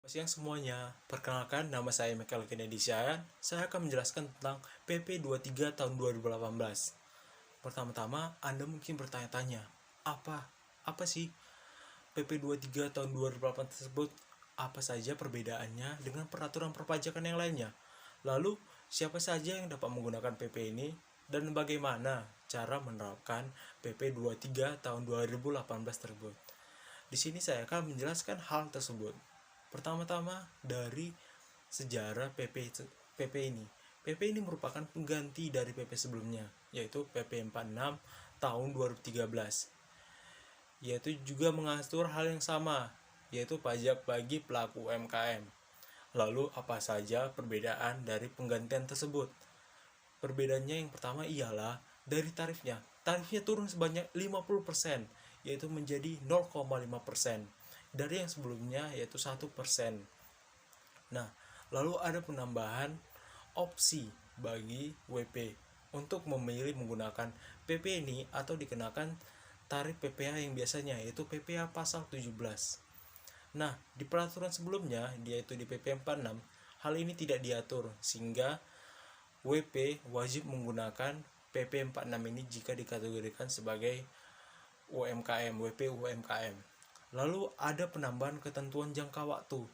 Siang semuanya, perkenalkan nama saya Michael Kennedy Syahan. Saya akan menjelaskan tentang PP 23 tahun 2018. Pertama-tama, Anda mungkin bertanya-tanya, apa sih PP 23 tahun 2008 tersebut? Apa saja perbedaannya dengan peraturan perpajakan yang lainnya? Lalu, siapa saja yang dapat menggunakan PP ini dan bagaimana cara menerapkan PP 23 tahun 2018 tersebut? Di sini saya akan menjelaskan hal tersebut. Pertama-tama dari sejarah PP ini. PP ini merupakan pengganti dari PP sebelumnya, yaitu PP 46 tahun 2013. Yaitu juga mengatur hal yang sama, yaitu pajak bagi pelaku UMKM. Lalu apa saja perbedaan dari penggantian tersebut? Perbedaannya yang pertama ialah dari tarifnya. Tarifnya turun sebanyak 50%, yaitu menjadi 0,5% dari yang sebelumnya yaitu 1%. Nah, lalu ada penambahan opsi bagi WP untuk memilih menggunakan PP ini atau dikenakan tarif PPh yang biasanya yaitu PPh pasal 17. Nah, di peraturan sebelumnya yaitu di PP 46, hal ini tidak diatur sehingga WP wajib menggunakan PP 46 ini jika dikategorikan sebagai UMKM, WP UMKM. Lalu ada penambahan ketentuan jangka waktu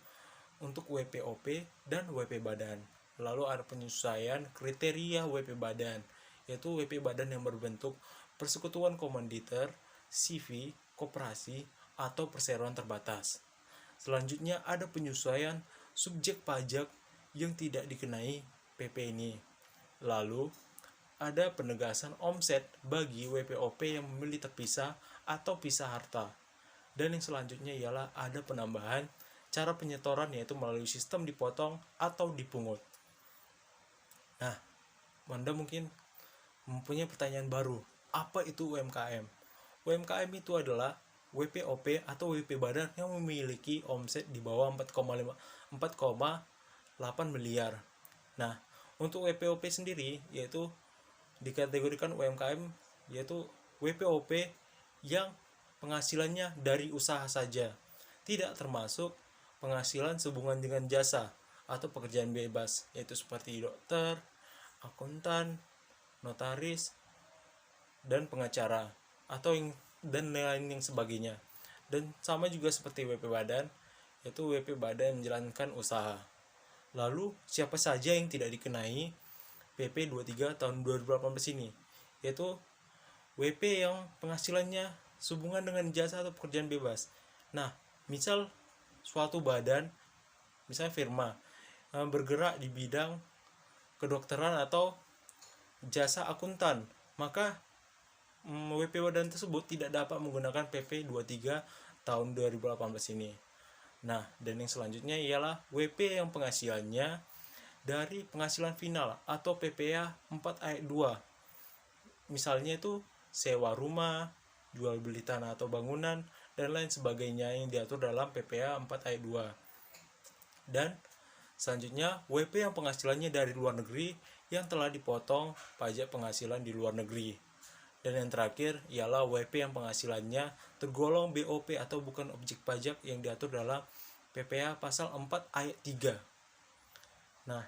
untuk WPOP dan WP badan. Lalu ada penyesuaian kriteria WP badan, yaitu WP badan yang berbentuk persekutuan komanditer, CV, koperasi, atau perseroan terbatas. Selanjutnya ada penyesuaian subjek pajak yang tidak dikenai PP ini. Lalu ada penegasan omset bagi WPOP yang memilih terpisah atau pisah harta. Dan yang selanjutnya ialah ada penambahan cara penyetoran yaitu melalui sistem dipotong atau dipungut. Nah, Anda mungkin mempunyai pertanyaan baru. Apa itu UMKM? UMKM itu adalah WPOP atau WP badan yang memiliki omset di bawah 4,8 miliar. Nah, untuk WPOP sendiri yaitu dikategorikan UMKM yaitu WPOP yang penghasilannya dari usaha saja, tidak termasuk penghasilan sehubungan dengan jasa atau pekerjaan bebas, yaitu seperti dokter, akuntan, notaris, dan pengacara atau dan lain yang sebagainya. Dan sama juga seperti WP badan, yaitu WP badan yang menjalankan usaha. Lalu siapa saja yang tidak dikenai PP 23 tahun 2018 ini, yaitu WP yang penghasilannya sehubungan dengan jasa atau pekerjaan bebas. Nah, misal suatu badan, misalnya firma, bergerak di bidang kedokteran atau jasa akuntan, maka WP badan tersebut tidak dapat menggunakan PP 23 tahun 2018 ini. Nah, dan yang selanjutnya ialah WP yang penghasilannya dari penghasilan final atau PPh 4 ayat 2. Misalnya itu sewa rumah, jual beli tanah atau bangunan, dan lain sebagainya yang diatur dalam PPh 4 ayat 2. Dan selanjutnya WP yang penghasilannya dari luar negeri yang telah dipotong pajak penghasilan di luar negeri. Dan yang terakhir ialah WP yang penghasilannya tergolong BOP atau bukan objek pajak yang diatur dalam PPh pasal 4 ayat 3. Nah,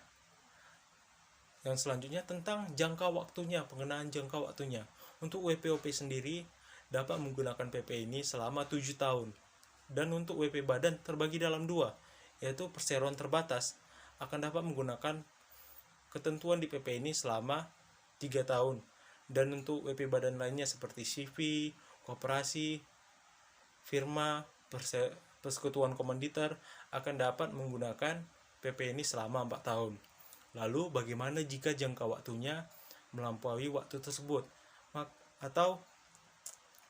yang selanjutnya tentang jangka waktunya, pengenaan jangka waktunya. Untuk WPOP sendiri dapat menggunakan PP ini selama 7 tahun. Dan untuk WP badan terbagi dalam 2, yaitu perseroan terbatas akan dapat menggunakan ketentuan di PP ini selama 3 tahun. Dan untuk WP badan lainnya seperti CV, koperasi, firma, persekutuan komanditer akan dapat menggunakan PP ini selama 4 tahun. Lalu bagaimana jika jangka waktunya melampaui waktu tersebut atau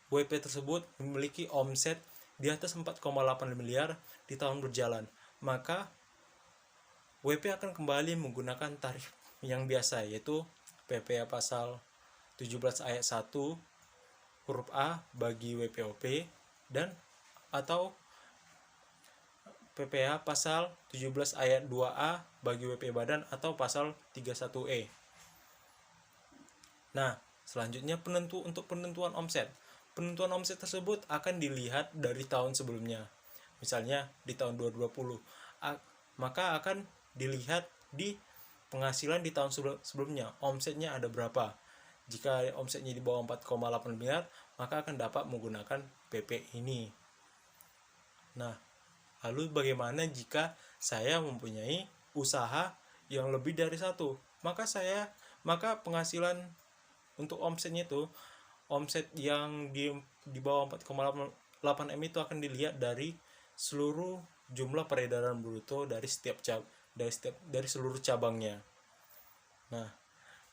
WP tersebut memiliki omset di atas 4,8 miliar di tahun berjalan, maka WP akan kembali menggunakan tarif yang biasa yaitu PPh pasal 17 ayat 1 huruf A bagi WPOP dan atau PPh pasal 17 ayat 2A bagi WP badan atau pasal 31E. Nah, selanjutnya untuk penentuan omset. Penentuan omset tersebut akan dilihat dari tahun sebelumnya. Misalnya di tahun 2020 a- maka akan dilihat di penghasilan di tahun sebelumnya, omsetnya ada berapa. Jika omsetnya di bawah 4,8 miliar, maka akan dapat menggunakan PP ini. Nah, lalu bagaimana jika saya mempunyai usaha yang lebih dari satu? Maka penghasilan untuk omsetnya itu, omset yang di bawah 4,8 M itu akan dilihat dari seluruh jumlah peredaran bruto dari seluruh cabangnya. Nah,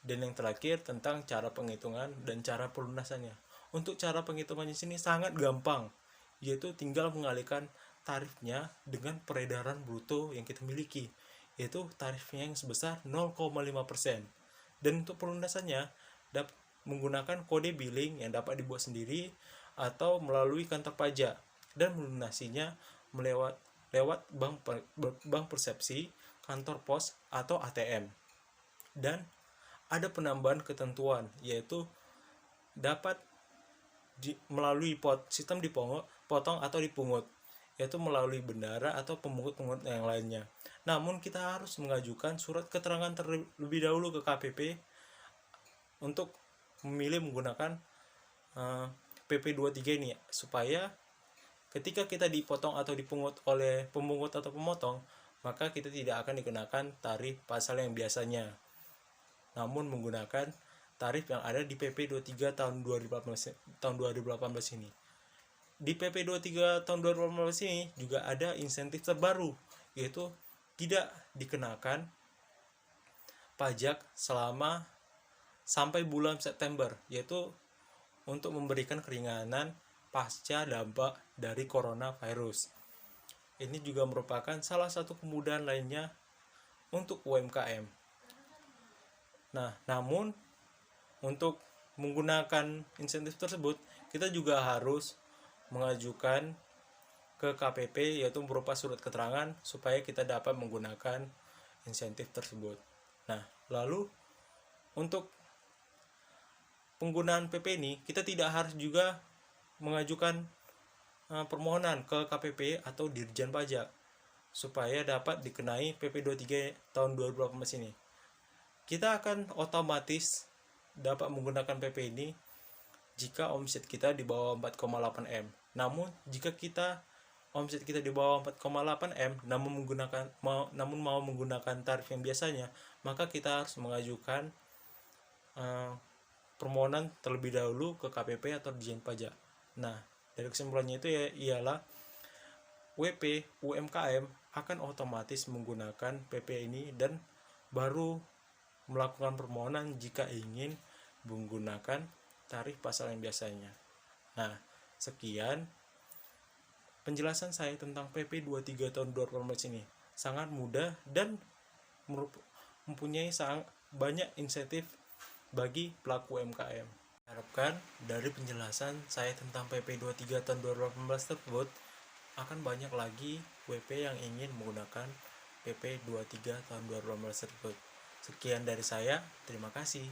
dan yang terakhir tentang cara penghitungan dan cara pelunasannya. Untuk cara penghitungannya sini sangat gampang, yaitu tinggal mengalihkan tarifnya dengan peredaran bruto yang kita miliki, yaitu tarifnya yang sebesar 0,5%. Dan untuk pelunasannya dapat menggunakan kode billing yang dapat dibuat sendiri atau melalui kantor pajak, dan melunasinya lewat bank persepsi, kantor pos, atau ATM. Dan ada penambahan ketentuan, yaitu dapat melalui sistem dipotong atau dipungut, yaitu melalui bendara atau pemungut-pemungut yang lainnya. Namun kita harus mengajukan surat keterangan terlebih dahulu ke KPP untuk memilih menggunakan PP 23 ini, supaya ketika kita dipotong atau dipungut oleh pemungut atau pemotong, maka kita tidak akan dikenakan tarif pasal yang biasanya, namun menggunakan tarif yang ada di PP 23 tahun 2018 ini. Di PP 23 tahun 2018 ini juga ada insentif terbaru, yaitu tidak dikenakan pajak selama sampai bulan September, yaitu untuk memberikan keringanan pasca dampak dari coronavirus. Ini juga merupakan salah satu kemudahan lainnya untuk UMKM. Nah, namun untuk menggunakan insentif tersebut, kita juga harus mengajukan ke KPP, yaitu berupa surat keterangan, supaya kita dapat menggunakan insentif tersebut. Nah, lalu untuk penggunaan PP ini, kita tidak harus juga mengajukan permohonan ke KPP atau Dirjen Pajak supaya dapat dikenai PP 23 tahun 2018 ini. Kita akan otomatis dapat menggunakan PP ini jika omset kita di bawah 4,8 M. Namun jika omset kita di bawah 4,8 M namun mau menggunakan tarif yang biasanya, maka kita harus mengajukan permohonan terlebih dahulu ke KPP atau Dirjen Pajak. Nah, dari kesimpulannya itu ialah WP UMKM akan otomatis menggunakan PP ini dan baru melakukan permohonan jika ingin menggunakan tarif pasal yang biasanya. Nah, sekian penjelasan saya tentang PP 23 tahun 2018 ini. Sangat mudah dan mempunyai sangat banyak insentif bagi pelaku UMKM. Harapkan dari penjelasan saya tentang PP 23 tahun 2018 tersebut akan banyak lagi WP yang ingin menggunakan PP 23 tahun 2018 tersebut. Sekian dari saya, terima kasih.